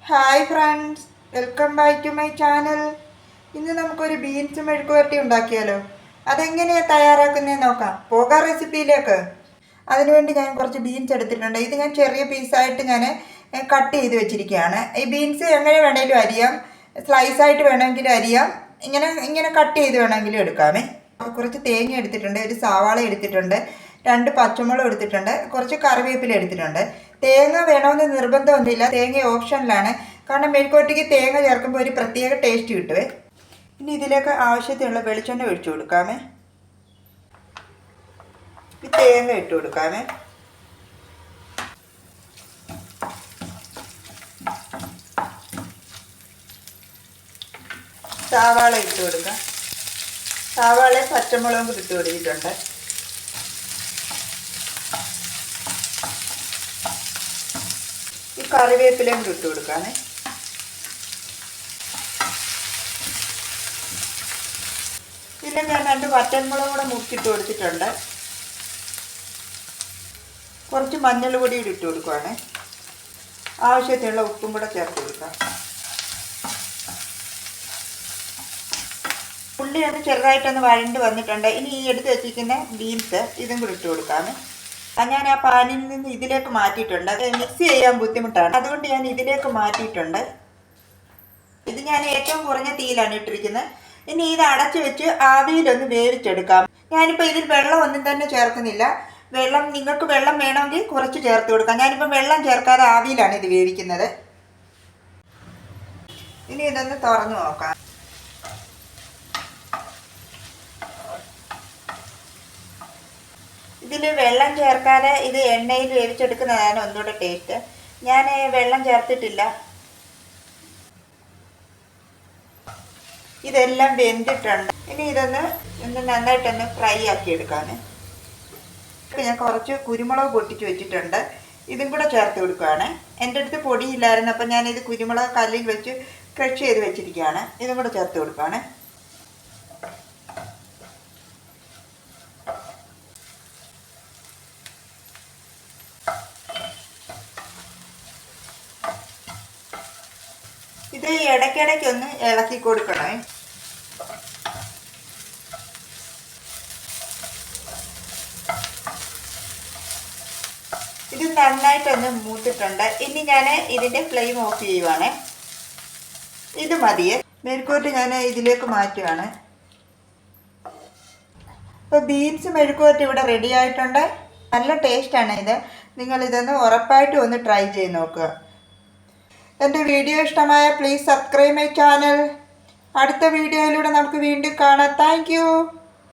Hi friends, welcome back to my channel. ഇന്ന് നമുക്കൊരു beans മെഴുക്കുവരട്ടി ഉണ്ടാക്കിയാലോ? അതെങ്ങനെയാണ് തയ്യാറാക്കുന്നതെന്ന് നോക്കാം. പോകാം റെസിപ്പിയിലേക്ക്. അതിനുവേണ്ടി ഞാൻ കുറച്ച് ബീൻസ് എടുത്തിട്ടുണ്ട്. ഇത് ഞാൻ ചെറിയ പീസായിട്ട് ഞാൻ കട്ട് ചെയ്ത് വെച്ചിരിക്കുകയാണ്. ഈ ബീൻസ് എങ്ങനെ വേണമെങ്കിലും അരിയാം, സ്ലൈസായിട്ട് വേണമെങ്കിലും അരിയാം, ഇങ്ങനെ ഇങ്ങനെ കട്ട് ചെയ്ത് വേണമെങ്കിലും എടുക്കാമേ. കുറച്ച് തേങ്ങ എടുത്തിട്ടുണ്ട്, ഒരു സവാള എടുത്തിട്ടുണ്ട്, 2 പച്ചമുളക് എടുത്തിട്ടുണ്ട്, കുറച്ച് കറിവേപ്പില എടുത്തിട്ടുണ്ട്. തേങ്ങ വേണമെന്ന് നിർബന്ധമൊന്നുമില്ല, തേങ്ങ ഓപ്ഷനിലാണ്. കാരണം മെഴുക്കുവരട്ടിക്ക് തേങ്ങ ചേർക്കുമ്പോൾ ഒരു പ്രത്യേക ടേസ്റ്റ് കിട്ടുവേ. ഇനി ഇതിലേക്ക് ആവശ്യത്തിനുള്ള വെളിച്ചെണ്ണ ഒഴിച്ചു കൊടുക്കാമേ. ഈ തേങ്ങ ഇട്ട് കൊടുക്കാമേ. സവാള ഇട്ട് കൊടുക്കാം. സവാള പച്ചമുളകും കൂടി ഇട്ട് കൊടുത്തിട്ടുണ്ട്. ഈ കറിവേപ്പിലയും കൂടി ഇട്ട് കൊടുക്കാമേ. പിന്നെ ഞാൻ 2 വറ്റൽമുളകും കൂടെ മുറിച്ചിട്ട് കൊടുത്തിട്ടുണ്ട്. കുറച്ച് മഞ്ഞൾ പൊടി കൂടി ഇട്ട് കൊടുക്കുവാണ്. ആവശ്യത്തിനുള്ള ഉപ്പും കൂടെ ചേർത്ത് കൊടുക്കാം. ഉള്ളി ഒന്ന് ചെറുതായിട്ടൊന്ന് വഴണ്ട് വന്നിട്ടുണ്ട്. ഇനി ഈ എടുത്ത് വെച്ചിരിക്കുന്ന ബീൻസ് ഇതും കൂടി ഇട്ട് കൊടുക്കാമേ. ഞാൻ ആ പാനിൽ നിന്ന് ഇതിലേക്ക് മാറ്റിയിട്ടുണ്ട്. മിക്സ് ചെയ്യാൻ ബുദ്ധിമുട്ടാണ്, അതുകൊണ്ട് ഞാൻ ഇതിലേക്ക് മാറ്റിയിട്ടുണ്ട്. ഇത് ഞാൻ ഏറ്റവും കുറഞ്ഞ തീയിലാണ് ഇട്ടിരിക്കുന്നത്. ഇനി ഇത് അടച്ചു വെച്ച് ആവിയിലൊന്ന് വേവിച്ചെടുക്കാം. ഞാനിപ്പോൾ ഇതിൽ വെള്ളം ഒന്നും തന്നെ ചേർക്കുന്നില്ല. വെള്ളം നിങ്ങൾക്ക് വെള്ളം വേണമെങ്കിൽ കുറച്ച് ചേർത്ത് കൊടുക്കാം. ഞാനിപ്പോൾ വെള്ളം ചേർക്കാതെ ആവിയിലാണ് ഇത് വേവിക്കുന്നത്. ഇനി ഇതൊന്ന് തുറന്നു നോക്കാം. ഇതിൽ വെള്ളം ചേർക്കാതെ ഇത് എണ്ണയിൽ വേവിച്ചെടുക്കുന്നതാണ് ഒന്നുകൂടെ ടേസ്റ്റ്. ഞാൻ വെള്ളം ചേർത്തിട്ടില്ല. ഇതെല്ലാം വെന്തിട്ടുണ്ട്. ഇനി ഇതൊന്ന് നന്നായിട്ടൊന്ന് ഫ്രൈ ആക്കി എടുക്കാണ്. ഞാൻ കുറച്ച് കുരുമുളക് പൊട്ടിച്ച് വെച്ചിട്ടുണ്ട്, ഇതും കൂടെ ചേർത്ത് കൊടുക്കുകയാണ്. എൻ്റെ അടുത്ത് പൊടിയില്ലായിരുന്നു, അപ്പം ഞാനിത് കുരുമുളക് കല്ലിൽ വെച്ച് ക്രഷ് ചെയ്ത് വെച്ചിരിക്കുകയാണ്. ഇതും കൂടെ ചേർത്ത് കൊടുക്കുകയാണ്. ഇത് ഇടയ്ക്കിടയ്ക്കൊന്ന് ഇളക്കി കൊടുക്കണേ. ഇത് നന്നായിട്ടൊന്ന് മൂത്തിട്ടുണ്ട്. ഇനി ഞാൻ ഇതിൻ്റെ ഫ്ലെയിം ഓഫ് ചെയ്യുവാണ്. ഇത് മതിയെ. മെഴുക്കുവരട്ടി ഞാൻ ഇതിലേക്ക് മാറ്റുകയാണ്. ഇപ്പോൾ ബീൻസ് മെഴുക്കുവരട്ടി ഇവിടെ റെഡി ആയിട്ടുണ്ട്. നല്ല ടേസ്റ്റാണ് ഇത്. നിങ്ങളിതൊന്ന് ഉറപ്പായിട്ടും ഒന്ന് ട്രൈ ചെയ്ത് നോക്കുക. എൻ്റെ വീഡിയോ ഇഷ്ടമായ പ്ലീസ് സബ്സ്ക്രൈബ് മൈ ചാനൽ. അടുത്ത വീഡിയോയിലൂടെ നമുക്ക് വീണ്ടും കാണാം. Thank you.